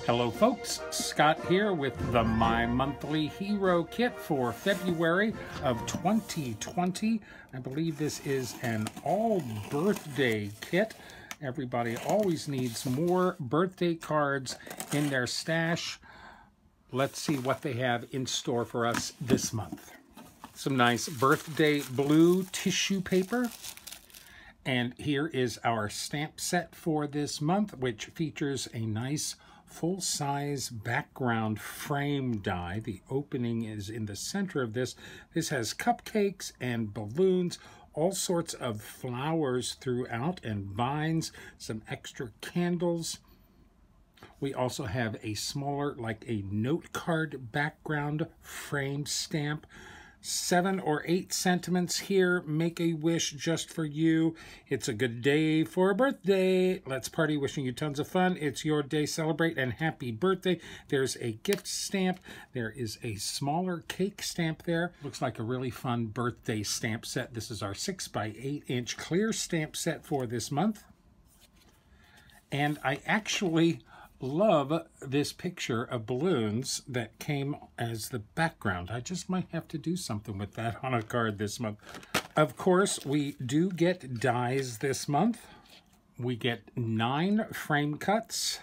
Hello folks, Scott here with the My Monthly Hero Kit for February of 2020. I believe this is an all birthday kit. Everybody always needs more birthday cards in their stash. Let's see what they have in store for us this month. Some nice birthday blue tissue paper. And here is our stamp set for this month, which features a nice full-size background frame die. The opening is in the center of this. This has cupcakes and balloons, all sorts of flowers throughout and vines, some extra candles. We also have a smaller, like a note card background frame stamp. 7 or 8 sentiments here. Make a wish just for you. It's a good day for a birthday. Let's party. Wishing you tons of fun. It's your day. Celebrate and happy birthday. There's a gift stamp. There is a smaller cake stamp there. Looks like a really fun birthday stamp set. This is our 6 by 8 inch clear stamp set for this month. And I actually love this picture of balloons that came as the background. I just might have to do something with that on a card this month. Of course, we do get dies this month. We get 9 frame cuts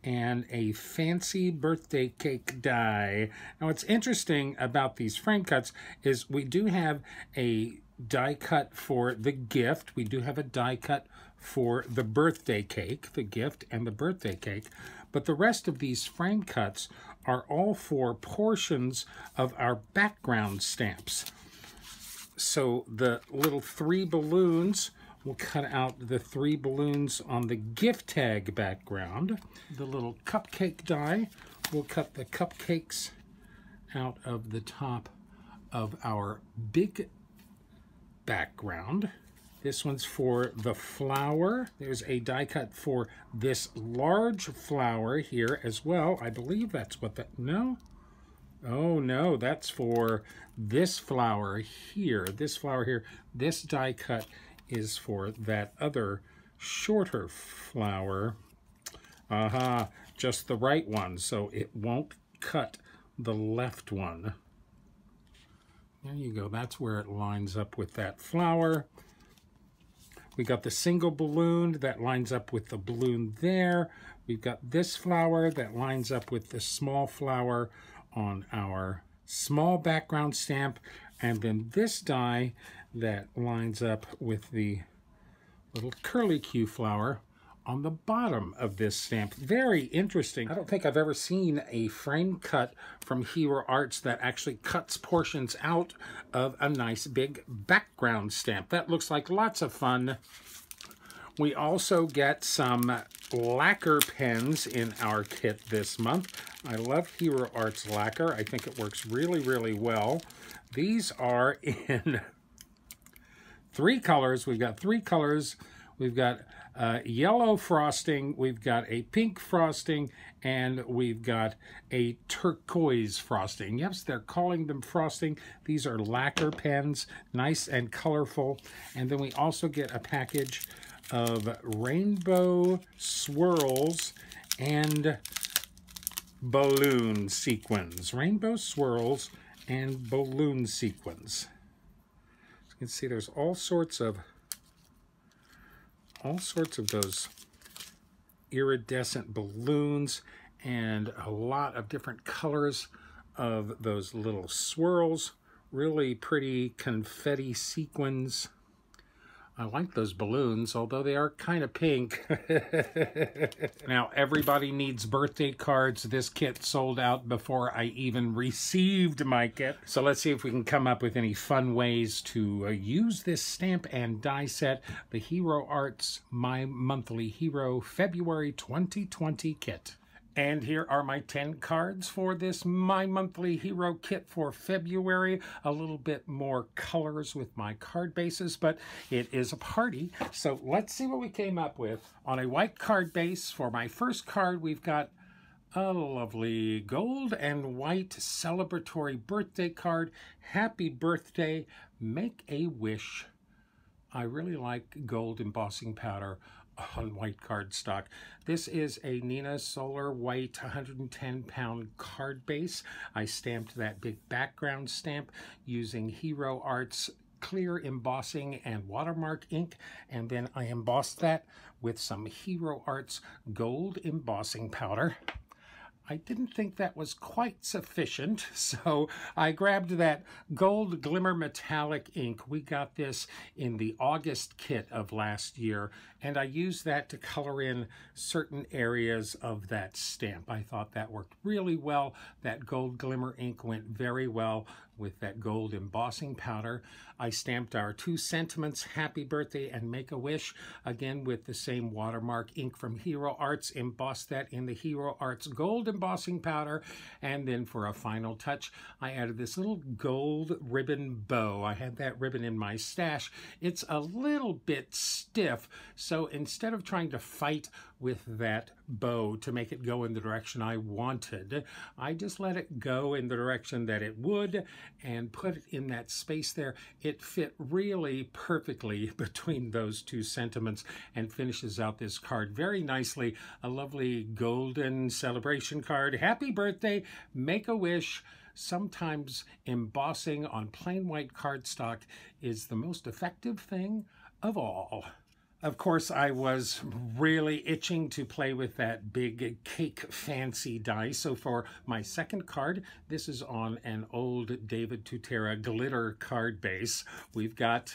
and a fancy birthday cake die. Now, what's interesting about these frame cuts is we do have a die cut for the gift. We do have a die cut for the birthday cake, the gift and the birthday cake, but the rest of these frame cuts are all for portions of our background stamps. So the little 3 balloons, we'll cut out the 3 balloons on the gift tag background. The little cupcake die, we'll cut the cupcakes out of the top of our big background. This one's for the flower. There's a die cut for this large flower here as well. I believe that's what that, no? Oh no, that's for this flower here. This flower here. This die cut is for that other shorter flower. Aha, just the right one, so it won't cut the left one. There you go, that's where it lines up with that flower. We got the single balloon that lines up with the balloon there. We've got this flower that lines up with the small flower on our small background stamp. And then this die that lines up with the little curlicue flower on the bottom of this stamp. Very interesting. I don't think I've ever seen a frame cut from Hero Arts that actually cuts portions out of a nice big background stamp. That looks like lots of fun. We also get some lacquer pens in our kit this month. I love Hero Arts lacquer. I think it works really, really well. These are in 3 colors. We've got 3 colors. We've got yellow frosting, we've got a pink frosting, and we've got a turquoise frosting. Yes, they're calling them frosting. These are lacquer pens, nice and colorful. And then we also get a package of rainbow swirls and balloon sequins. Rainbow swirls and balloon sequins. As you can see, there's all sorts of those iridescent balloons and a lot of different colors of those little swirls. Really pretty confetti sequins. I like those balloons, although they are kind of pink. Now, everybody needs birthday cards. This kit sold out before I even received my kit. So let's see if we can come up with any fun ways to use this stamp and die set. The Hero Arts My Monthly Hero February 2020 kit. And here are my 10 cards for this My Monthly Hero Kit for February. A little bit more colors with my card bases, but it is a party. So let's see what we came up with. On a white card base, for my first card, we've got a lovely gold and white celebratory birthday card. Happy birthday, make a wish. I really like gold embossing powder on white cardstock. This is a Nina Solar White 110-pound card base. I stamped that big background stamp using Hero Arts clear embossing and watermark ink, and then I embossed that with some Hero Arts gold embossing powder. I didn't think that was quite sufficient, so I grabbed that gold glimmer metallic ink. We got this in the August kit of last year, and I used that to color in certain areas of that stamp. I thought that worked really well. That gold glimmer ink went very well with that gold embossing powder. I stamped our 2 sentiments, Happy Birthday and Make-A-Wish, again with the same watermark ink from Hero Arts, embossed that in the Hero Arts gold embossing powder, and then for a final touch, I added this little gold ribbon bow. I had that ribbon in my stash. It's a little bit stiff, so instead of trying to fight with that bow to make it go in the direction I wanted, I just let it go in the direction that it would and put it in that space there. It fit really perfectly between those 2 sentiments and finishes out this card very nicely. A lovely golden celebration card. Happy birthday, Make-A-Wish. Sometimes embossing on plain white cardstock is the most effective thing of all. Of course, I was really itching to play with that big cake fancy die. So for my second card, this is on an old David Tutera glitter card base. We've got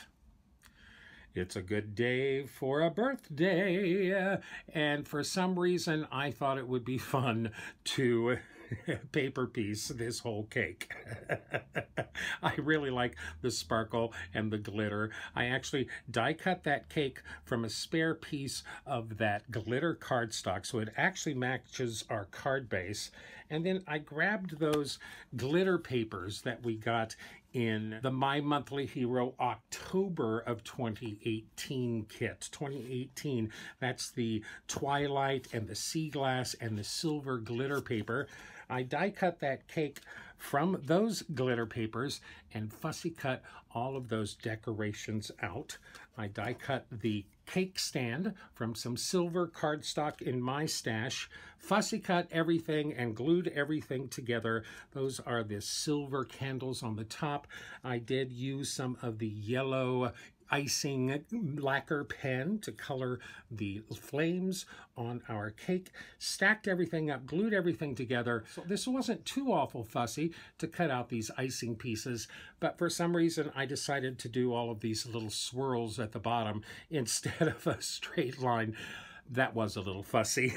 It's a Good Day for a Birthday. And for some reason, I thought it would be fun to paper piece this whole cake. I really like the sparkle and the glitter. I actually die cut that cake from a spare piece of that glitter cardstock, so it actually matches our card base. And then I grabbed those glitter papers that we got in the My Monthly Hero October of 2018 kit. 2018, that's the Twilight and the Sea Glass and the Silver glitter paper. I die cut that cake from those glitter papers and fussy cut all of those decorations out. I die cut the cake stand from some silver cardstock in my stash, fussy cut everything and glued everything together. Those are the silver candles on the top. I did use some of the yellow icing lacquer pen to color the flames on our cake, stacked everything up, glued everything together. So this wasn't too awful fussy to cut out these icing pieces, but for some reason I decided to do all of these little swirls at the bottom instead of a straight line. That was a little fussy.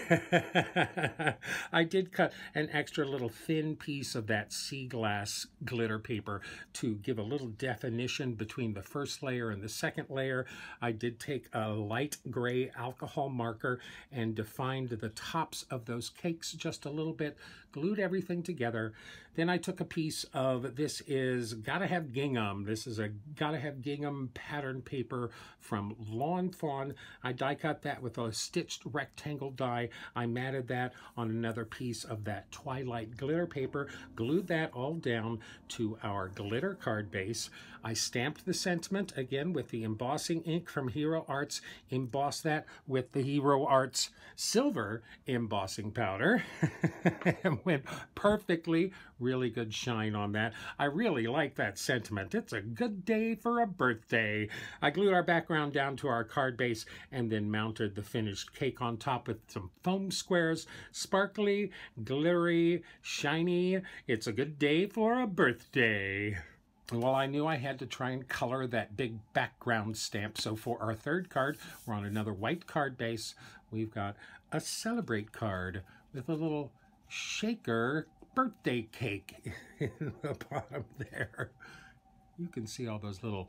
I did cut an extra little thin piece of that sea glass glitter paper to give a little definition between the first layer and the second layer. I did take a light gray alcohol marker and defined the tops of those cakes just a little bit, glued everything together. Then I took a piece of, this is Gotta Have Gingham. This is a Gotta Have Gingham pattern paper from Lawn Fawn. I die cut that with a stitched rectangle die. I matted that on another piece of that Twilight glitter paper, glued that all down to our glitter card base. I stamped the sentiment again with the embossing ink from Hero Arts, embossed that with the Hero Arts silver embossing powder, and went perfectly. Really good shine on that. I really like that sentiment. It's a good day for a birthday. I glued our background down to our card base and then mounted the finished cake on top with some foam squares. Sparkly, glittery, shiny. It's a good day for a birthday. Well, I knew I had to try and color that big background stamp. So for our third card, we're on another white card base. We've got a Celebrate card with a little shaker birthday cake in the bottom there. You can see all those little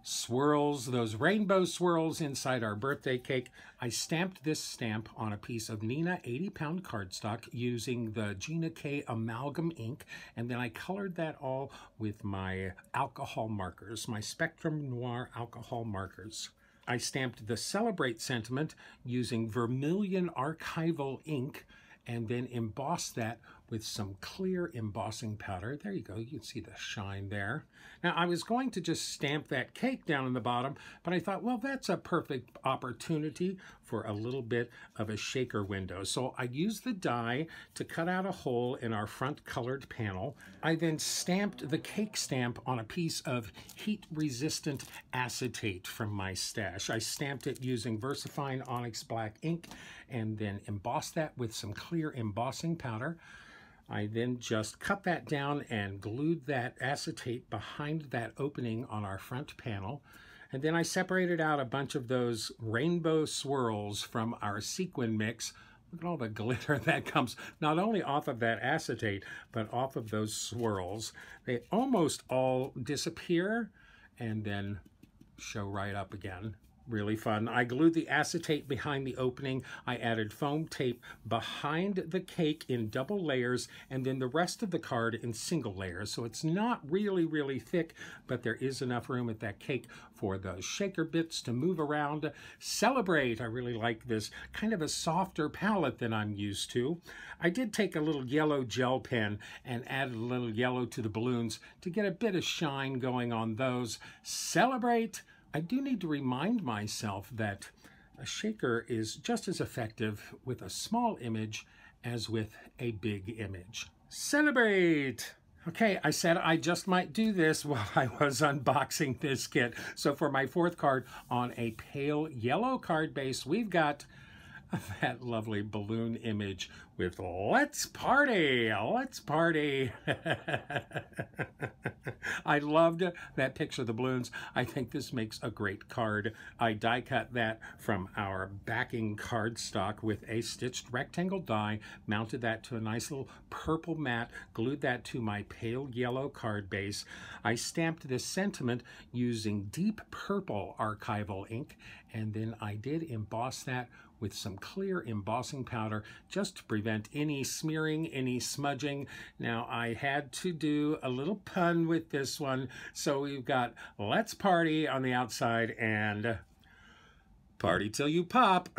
swirls, those rainbow swirls inside our birthday cake. I stamped this stamp on a piece of Nina 80-pound cardstock using the Gina K amalgam ink, and then I colored that all with my alcohol markers, my Spectrum Noir alcohol markers. I stamped the Celebrate sentiment using vermilion archival ink and then embossed that with some clear embossing powder. There you go, you can see the shine there. Now I was going to just stamp that cake down in the bottom, but I thought, well, that's a perfect opportunity for a little bit of a shaker window. So I used the die to cut out a hole in our front colored panel. I then stamped the cake stamp on a piece of heat-resistant acetate from my stash. I stamped it using VersaFine Onyx Black ink and then embossed that with some clear embossing powder. I then just cut that down and glued that acetate behind that opening on our front panel. And then I separated out a bunch of those rainbow swirls from our sequin mix. Look at all the glitter that comes not only off of that acetate, but off of those swirls. They almost all disappear and then show right up again. Really fun. I glued the acetate behind the opening. I added foam tape behind the cake in double layers and then the rest of the card in single layers. So it's not really thick, but there is enough room with that cake for those shaker bits to move around. Celebrate. I really like this kind of a softer palette than I'm used to. I did take a little yellow gel pen and added a little yellow to the balloons to get a bit of shine going on those. Celebrate. I do need to remind myself that a shaker is just as effective with a small image as with a big image. Celebrate! Okay, I said I just might do this while I was unboxing this kit. So for my fourth card on a pale yellow card base, we've got that lovely balloon image with "Let's party, let's party." I loved that picture of the balloons. I think this makes a great card. I die cut that from our backing cardstock with a stitched rectangle die, mounted that to a nice little purple mat, glued that to my pale yellow card base. I stamped this sentiment using deep purple archival ink, and then I did emboss that with some clear embossing powder just to prevent any smearing, any smudging. Now I had to do a little pun with this one, so we've got "Let's party" on the outside and "Party till you pop"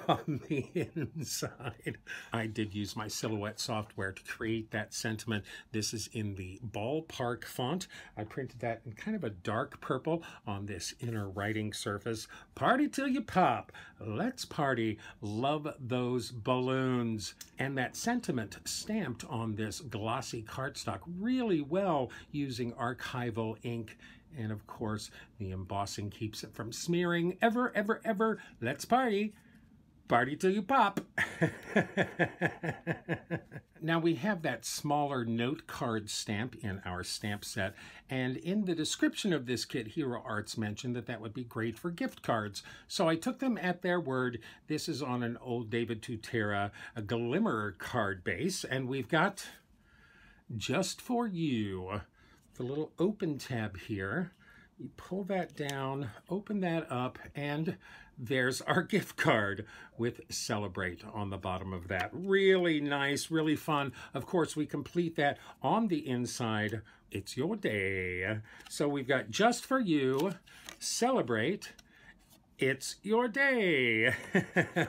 on the inside. I did use my Silhouette software to create that sentiment. This is in the ballpark font. I printed that in kind of a dark purple on this inner writing surface. "Party till you pop. Let's party. Love those balloons." And that sentiment stamped on this glossy cardstock really well using archival ink. And of course, the embossing keeps it from smearing. Ever. Let's party. Party till you pop. Now we have that smaller note card stamp in our stamp set. And in the description of this kit, Hero Arts mentioned that that would be great for gift cards. So I took them at their word. This is on an old David Tutera, a Glimmer card base. And we've got "Just for You." The little open tab here. You pull that down, open that up, and there's our gift card with "Celebrate" on the bottom of that. Really nice, really fun. Of course, we complete that on the inside. It's your day. So we've got "Just for You," "Celebrate," it's your day.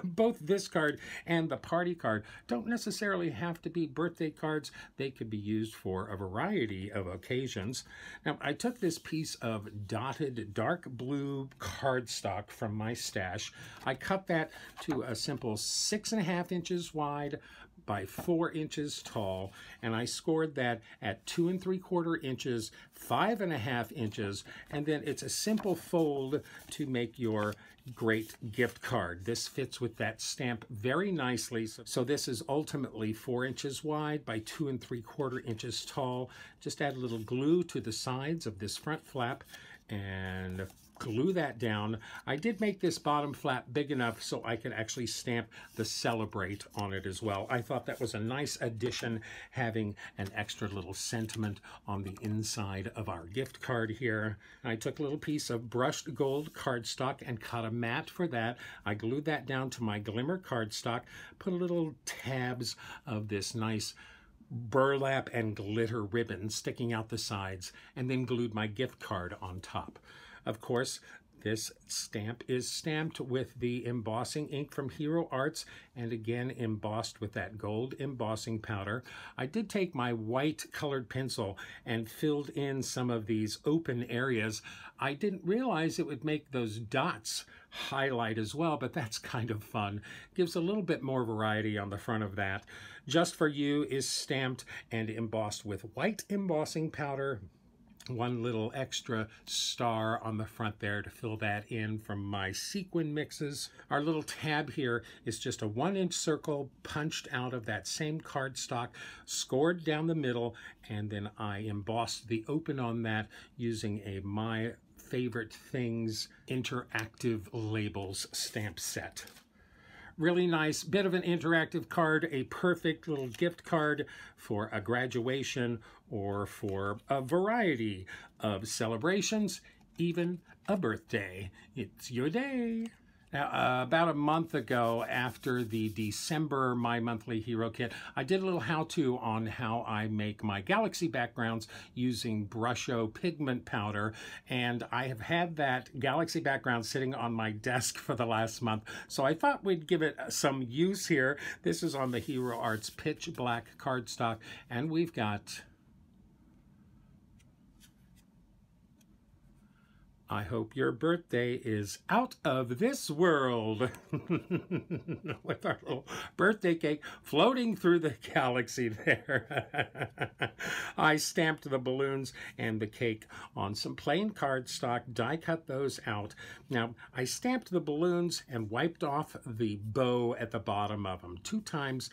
Both this card and the party card don't necessarily have to be birthday cards. They could be used for a variety of occasions. Now, I took this piece of dotted dark blue cardstock from my stash. I cut that to a simple 6.5 inches wide by 4 inches tall, and I scored that at 2 3/4 inches, 5.5 inches, and then it's a simple fold to make your great gift card. This fits with that stamp very nicely. So this is ultimately 4 inches wide by 2 3/4 inches tall. Just add a little glue to the sides of this front flap and glue that down. I did make this bottom flap big enough so I could actually stamp the "Celebrate" on it as well. I thought that was a nice addition, having an extra little sentiment on the inside of our gift card here. I took a little piece of brushed gold cardstock and cut a mat for that. I glued that down to my Glimmer cardstock, put little tabs of this nice burlap and glitter ribbon sticking out the sides, and then glued my gift card on top. Of course, This stamp is stamped with the embossing ink from Hero Arts and again embossed with that gold embossing powder. I did take my white colored pencil and filled in some of these open areas. I didn't realize it would make those dots highlight as well, but that's kind of fun. Gives a little bit more variety on the front of that. Just for You is stamped and embossed with white embossing powder. One little extra star on the front there to fill that in from my sequin mixes. Our little tab here is just a 1-inch circle punched out of that same cardstock, scored down the middle, and then I embossed the open on that using a My Favorite Things interactive labels stamp set. Really nice, bit of an interactive card, a perfect little gift card for a graduation or for a variety of celebrations, even a birthday. It's your day. Now, about a month ago, after the December My Monthly Hero Kit, I did a little how-to on how I make my galaxy backgrounds using Brusho pigment powder, and I have had that galaxy background sitting on my desk for the last month, so I thought we'd give it some use here. This is on the Hero Arts Pitch Black cardstock, and we've got I hope your birthday is out of this world with our little birthday cake floating through the galaxy there. I stamped the balloons and the cake on some plain cardstock, die cut those out. Now, I stamped the balloons and wiped off the bow at the bottom of them 2 times.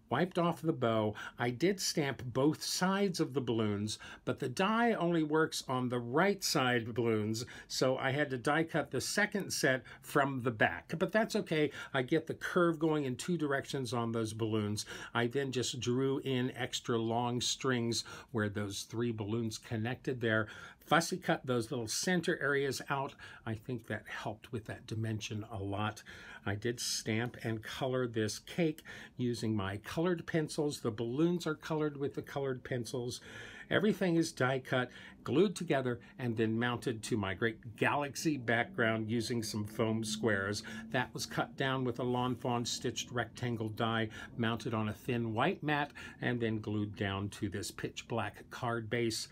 Wiped off the bow. I did stamp both sides of the balloons, but the die only works on the right side balloons, so I had to die cut the second set from the back. But that's okay. I get the curve going in 2 directions on those balloons. I then just drew in extra long strings where those 3 balloons connected there. Fussy cut those little center areas out. I think that helped with that dimension a lot. I did stamp and color this cake using my colored pencils. The balloons are colored with the colored pencils. Everything is die cut, glued together, and then mounted to my great galaxy background using some foam squares. That was cut down with a Lawn Fawn stitched rectangle die, mounted on a thin white mat, and then glued down to this pitch black card base.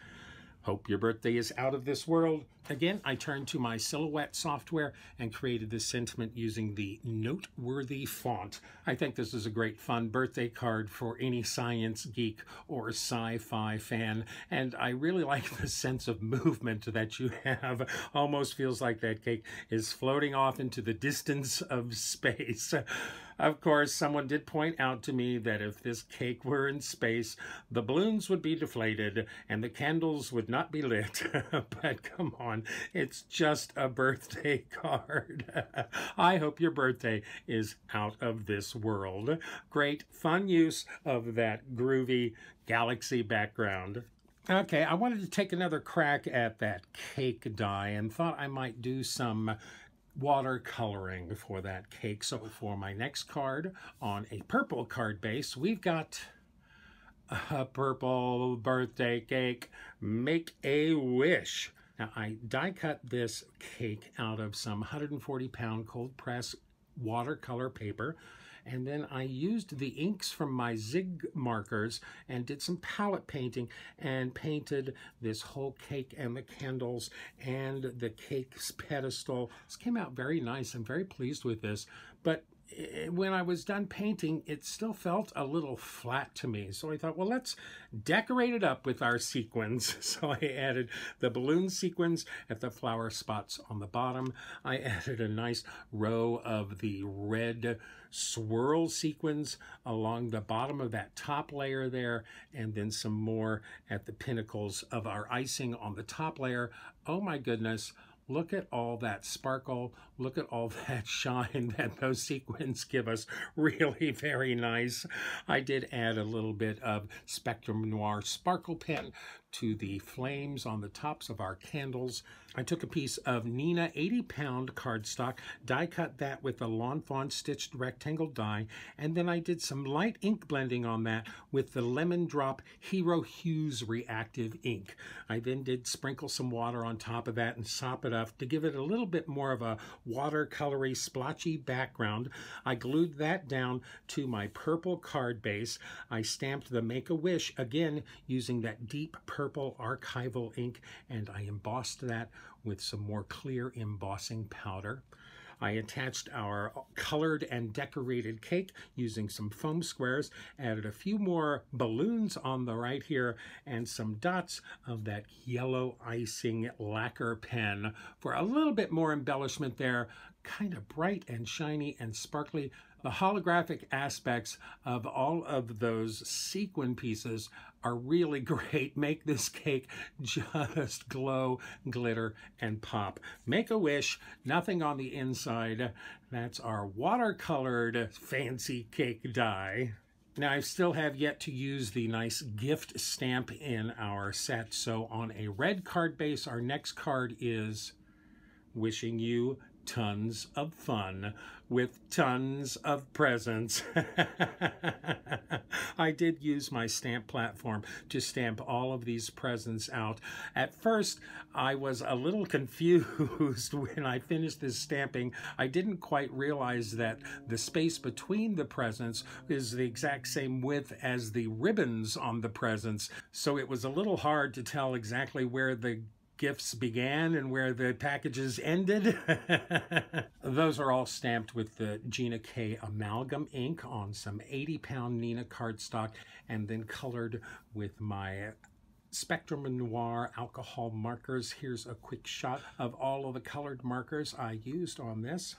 Hope your birthday is out of this world. Again, I turned to my Silhouette software and created this sentiment using the Noteworthy font. I think this is a great fun birthday card for any science geek or sci-fi fan, and I really like the sense of movement that you have. Almost feels like that cake is floating off into the distance of space. Of course, someone did point out to me that if this cake were in space, the balloons would be deflated and the candles would not be lit. But come on, it's just a birthday card. I hope your birthday is out of this world. Great fun use of that groovy galaxy background. Okay, I wanted to take another crack at that cake die and thought I might do some watercoloring for that cake. So for my next card on a purple card base, we've got a purple birthday cake, Make a Wish. Now I die cut this cake out of some 140-pound cold press watercolor paper, and then I used the inks from my Zig markers and did some palette painting and painted this whole cake and the candles and the cake's pedestal. This came out very nice. I'm very pleased with this, but when I was done painting, it still felt a little flat to me. So I thought, well, let's decorate it up with our sequins. So I added the balloon sequins at the flower spots on the bottom. I added a nice row of the red swirl sequins along the bottom of that top layer there, and then some more at the pinnacles of our icing on the top layer. Oh my goodness. Look at all that sparkle. Look at all that shine that those sequins give us. Really very nice. I did add a little bit of Spectrum Noir Sparkle Pen to the flames on the tops of our candles. I took a piece of Neenah 80-pound cardstock, die cut that with a Lawn Fawn stitched rectangle die, and then I did some light ink blending on that with the Lemon Drop Hero Hues reactive ink. I then did sprinkle some water on top of that and sop it up to give it a little bit more of a watercolory splotchy background. I glued that down to my purple card base. I stamped the Make-A-Wish again using that deep purple archival ink, and I embossed that with some more clear embossing powder. I attached our colored and decorated cake using some foam squares, added a few more balloons on the right here, and some dots of that yellow icing lacquer pen for a little bit more embellishment there, kind of bright and shiny and sparkly. The holographic aspects of all of those sequin pieces are really great. Make this cake just glow, glitter, and pop. Make-A-Wish, nothing on the inside. That's our watercolored fancy cake die. Now, I still have yet to use the nice gift stamp in our set. So on a red card base, our next card is wishing you tons of fun with tons of presents. I did use my stamp platform to stamp all of these presents out. At first, I was a little confused when I finished this stamping. I didn't quite realize that the space between the presents is the exact same width as the ribbons on the presents, so it was a little hard to tell exactly where the gifts began and where the packages ended. Those are all stamped with the Gina K amalgam ink on some 80-pound Neenah cardstock, and then colored with my Spectrum Noir alcohol markers. Here's a quick shot of all of the colored markers I used on this.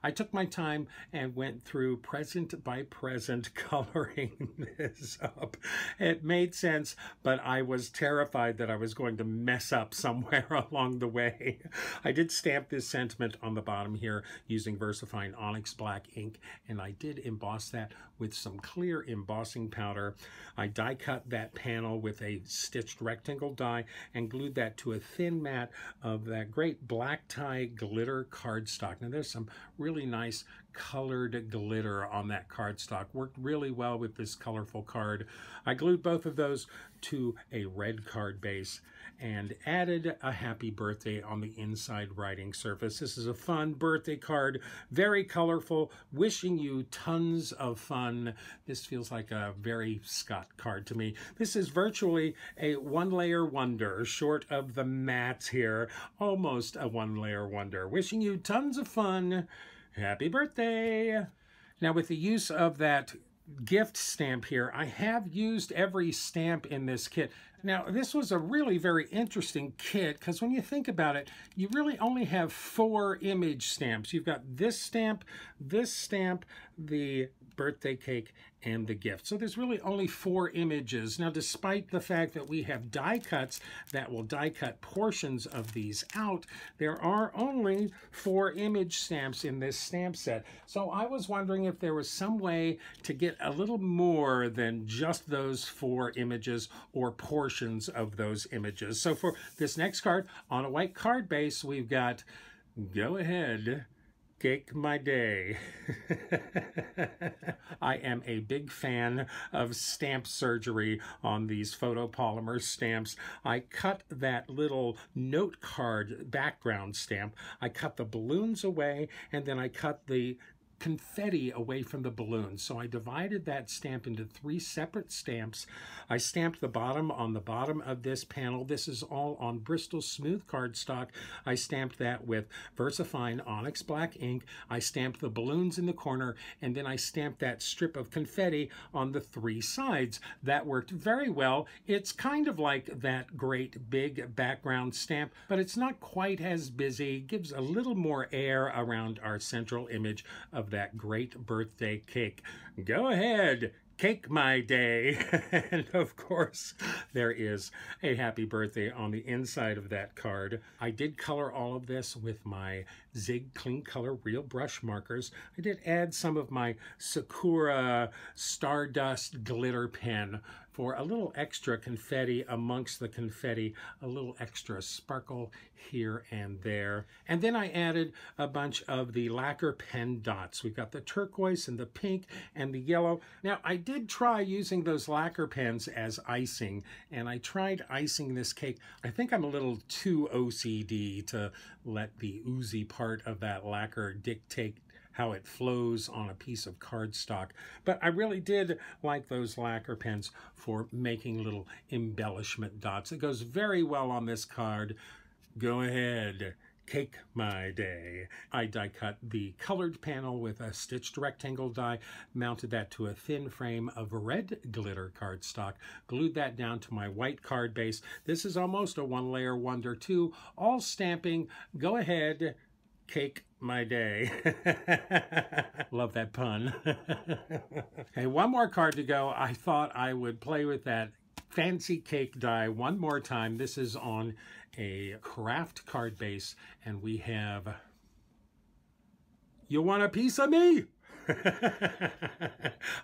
I took my time and went through present by present coloring this up. It made sense, but I was terrified that I was going to mess up somewhere along the way. I did stamp this sentiment on the bottom here using VersaFine Onyx Black ink, and I did emboss that with some clear embossing powder. I die cut that panel with a stitched rectangle die and glued that to a thin mat of that great black tie glitter cardstock. Now there's some really nice colored glitter on that cardstock. Worked really well with this colorful card. I glued both of those to a red card base and added a happy birthday on the inside writing surface. This is a fun birthday card, very colorful, wishing you tons of fun. This feels like a very Scott card to me. This is virtually a one-layer wonder, short of the mats here, almost a one-layer wonder. Wishing you tons of fun. Happy birthday! Now, with the use of that gift stamp here, I have used every stamp in this kit. Now, this was a really very interesting kit because when you think about it, you really only have 4 image stamps. You've got this stamp, the birthday cake, and the gift. So there's really only 4 images. Now, despite the fact that we have die cuts that will die cut portions of these out, there are only 4 image stamps in this stamp set. So I was wondering if there was some way to get a little more than just those 4 images or portions of those images. So for this next card, on a white card base, we've got Go Ahead, Cake My Day. I am a big fan of stamp surgery on these photopolymer stamps. I cut that little note card background stamp. I cut the balloons away, and then I cut the confetti away from the balloons. So I divided that stamp into 3 separate stamps. I stamped the bottom on the bottom of this panel. This is all on Bristol smooth cardstock. I stamped that with VersaFine Onyx Black ink. I stamped the balloons in the corner, and then I stamped that strip of confetti on the 3 sides. That worked very well. It's kind of like that great big background stamp, but it's not quite as busy. It gives a little more air around our central image of that great birthday cake. Go ahead, Cake My Day. And of course, there is a happy birthday on the inside of that card. I did color all of this with my Zig Clean Color Real Brush markers. I did add some of my Sakura Stardust glitter pen for a little extra confetti amongst the confetti, a little extra sparkle here and there. And then I added a bunch of the lacquer pen dots. We've got the turquoise and the pink and the yellow. Now, I did try using those lacquer pens as icing, and I tried icing this cake. I think I'm a little too OCD to let the oozy part of that lacquer dictate how it flows on a piece of cardstock. But I really did like those lacquer pens for making little embellishment dots. It goes very well on this card. Go ahead, cake my day. I die cut the colored panel with a stitched rectangle die, mounted that to a thin frame of red glitter cardstock, glued that down to my white card base. This is almost a one-layer wonder too, all stamping. Go ahead, cake my day. Love that pun. Hey, one more card to go. I thought I would play with that fancy cake die one more time. This is on a craft card base, and we have "You Want a Piece of Me?"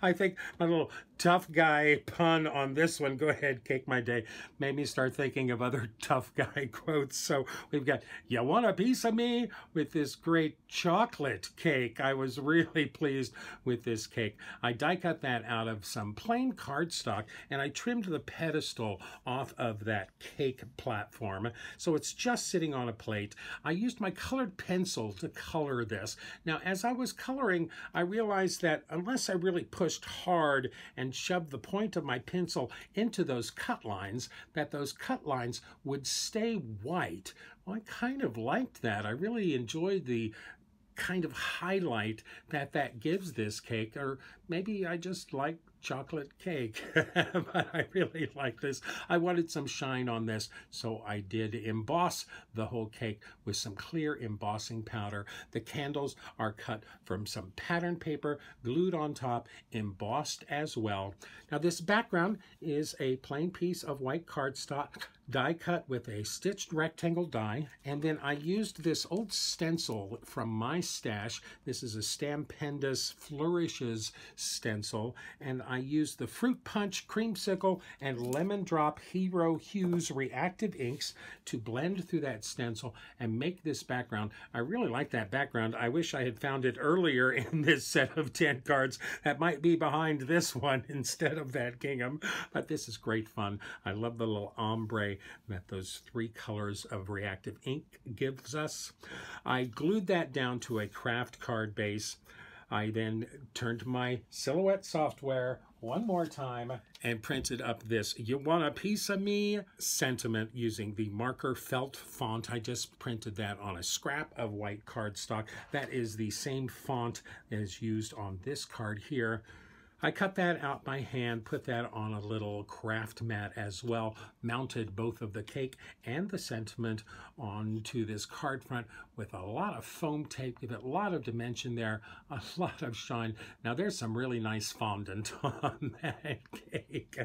I think my little tough guy pun on this one, "Go ahead, cake my day," made me start thinking of other tough guy quotes. So we've got "You Want a Piece of Me?" with this great chocolate cake. I was really pleased with this cake. I die cut that out of some plain cardstock, and I trimmed the pedestal off of that cake platform, so it's just sitting on a plate. I used my colored pencil to color this. Now, as I was coloring, I realized that unless I really pushed hard and shoved the point of my pencil into those cut lines, that those cut lines would stay white. Well, I kind of liked that. I really enjoyed the kind of highlight that that gives this cake, or maybe I just like chocolate cake, but I really like this. I wanted some shine on this, so I did emboss the whole cake with some clear embossing powder. The candles are cut from some pattern paper, glued on top, embossed as well. Now, this background is a plain piece of white cardstock, die cut with a stitched rectangle die, and then I used this old stencil from my stash. This is a Stampendous Flourishes stencil, and I used the Fruit Punch, Creamsicle, and Lemon Drop Hero Hues reactive inks to blend through that stencil and make this background. I really like that background. I wish I had found it earlier in this set of 10 cards. That might be behind this one instead of that gingham, but this is great fun. I love the little ombre that those three colors of reactive ink gives us. I glued that down to a craft card base. I then turned to my Silhouette software one more time and printed up this "You Want a Piece of Me" sentiment using the marker felt font. I just printed that on a scrap of white cardstock. That is the same font that is used on this card here. I cut that out by hand, put that on a little craft mat as well, mounted both of the cake and the sentiment onto this card front with a lot of foam tape, give it a lot of dimension there, a lot of shine. Now, there's some really nice fondant on that cake.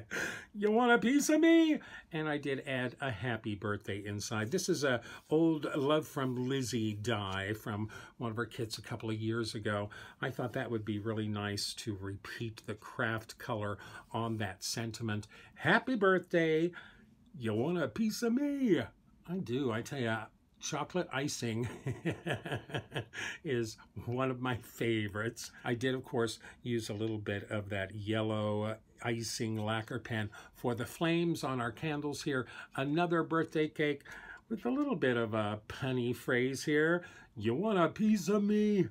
"You want a piece of me?" And I did add a happy birthday inside. This is a old Love from Lizzie die from one of her kits a couple of years ago. I thought that would be really nice to repeat the craft color on that sentiment. Happy birthday. You want a piece of me? I do. I tell you, chocolate icing is one of my favorites. I did, of course, use a little bit of that yellow icing lacquer pen for the flames on our candles here. Another birthday cake with a little bit of a punny phrase here. You want a piece of me?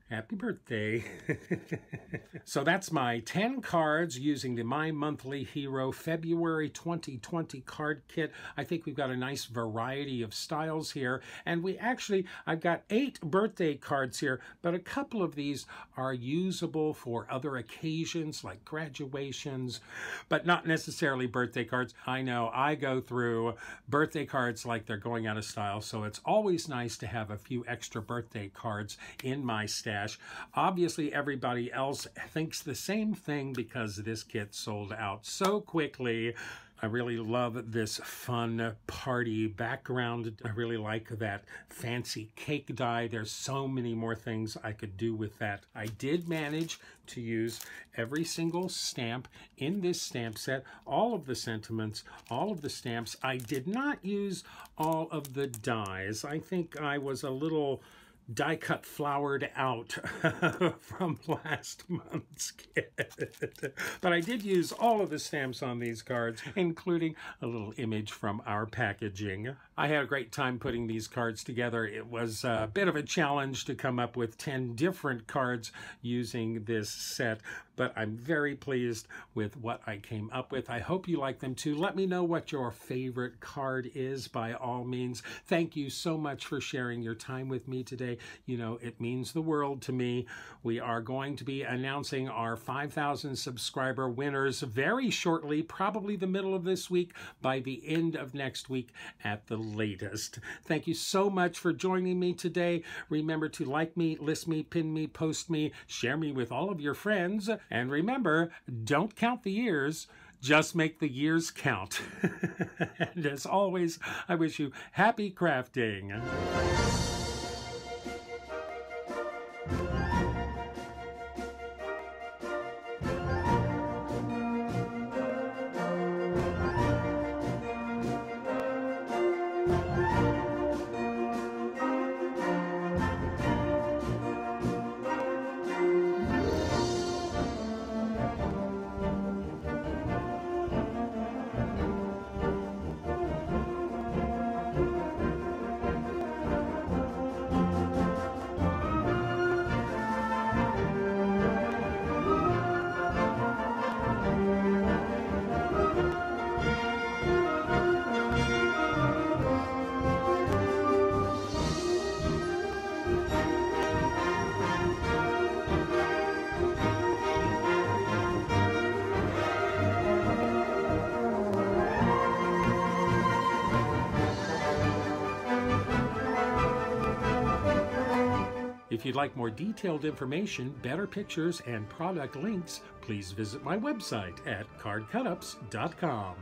Happy birthday. So that's my 10 cards using the My Monthly Hero February 2020 card kit. I think we've got a nice variety of styles here. And I've got 8 birthday cards here, but a couple of these are usable for other occasions like graduations, but not necessarily birthday cards. I know I go through birthday cards like they're going out of style, so it's always nice to have a few extra birthday cards in my stash. Obviously, everybody else thinks the same thing because this kit sold out so quickly. I really love this fun party background. I really like that fancy cake die. There's so many more things I could do with that. I did manage to use every single stamp in this stamp set, all of the sentiments, all of the stamps. I did not use all of the dies. I think I was a little die cut flowered out from last month's kit. But I did use all of the stamps on these cards, including a little image from our packaging. I had a great time putting these cards together. It was a bit of a challenge to come up with 10 different cards using this set, but I'm very pleased with what I came up with. I hope you like them too. Let me know what your favorite card is by all means. Thank you so much for sharing your time with me today. You know, it means the world to me. We are going to be announcing our 5,000 subscriber winners very shortly, probably the middle of this week, by the end of next week at the latest. Thank you so much for joining me today. Remember to like me, list me, pin me, post me, share me with all of your friends. And remember, don't count the years, just make the years count. And as always, I wish you happy crafting. If you'd like more detailed information, better pictures, and product links, please visit my website at cardcutups.com.